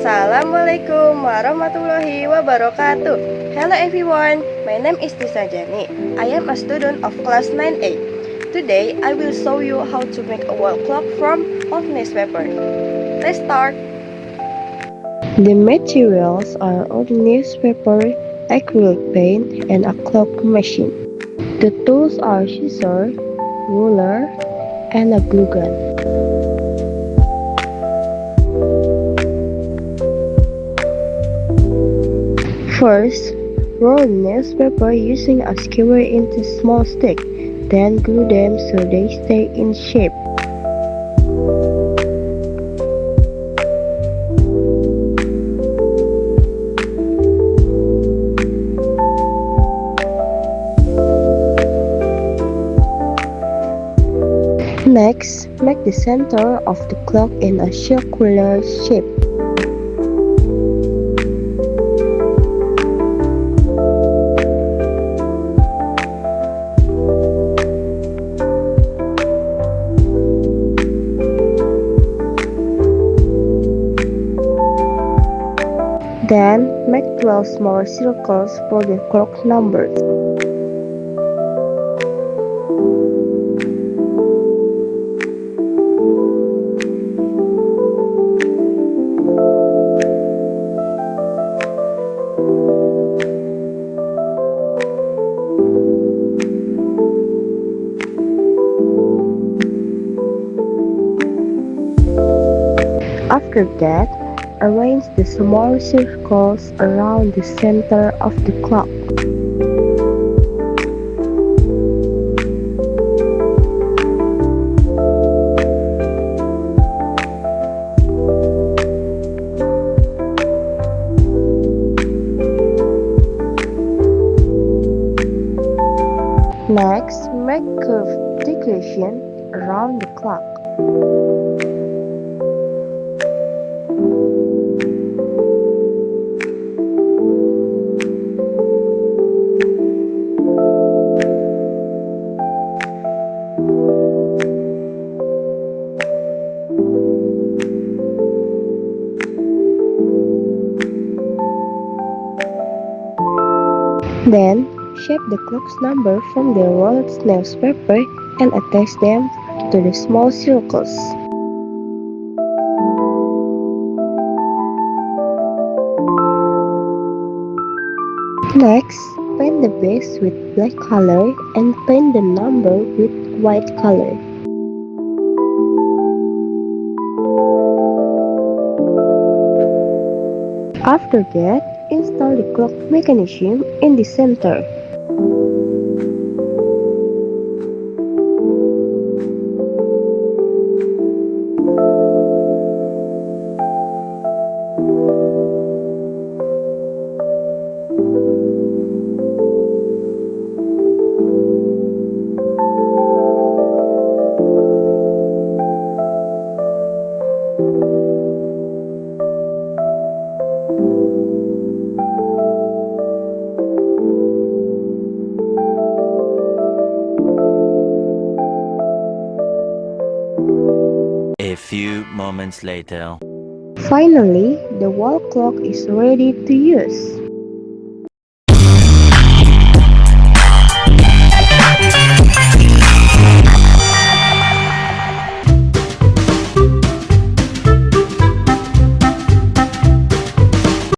Assalamualaikum warahmatullahi wabarakatuh. Hello everyone, my name is Nisa Anjani. I am a student of class 9A. Today, I will show you how to make a wall clock from old newspaper. Let's start. The materials are old newspaper, acrylic paint, and a clock machine. The tools are scissors, ruler, and a glue gun. First, roll newspaper using a skewer into small sticks, then glue them so they stay in shape. Next, make the center of the clock in a circular shape. Then, make 12 small circles for the clock numbers. After that, arrange the small circles around the center of the clock. Next, make curved decoration around the clock. Then, shape the clock's number from the rolled newspaper and attach them to the small circles. Next, paint the base with black color and paint the number with white color. After that, install the clock mechanism in the center. A few moments later. Finally, the wall clock is ready to use.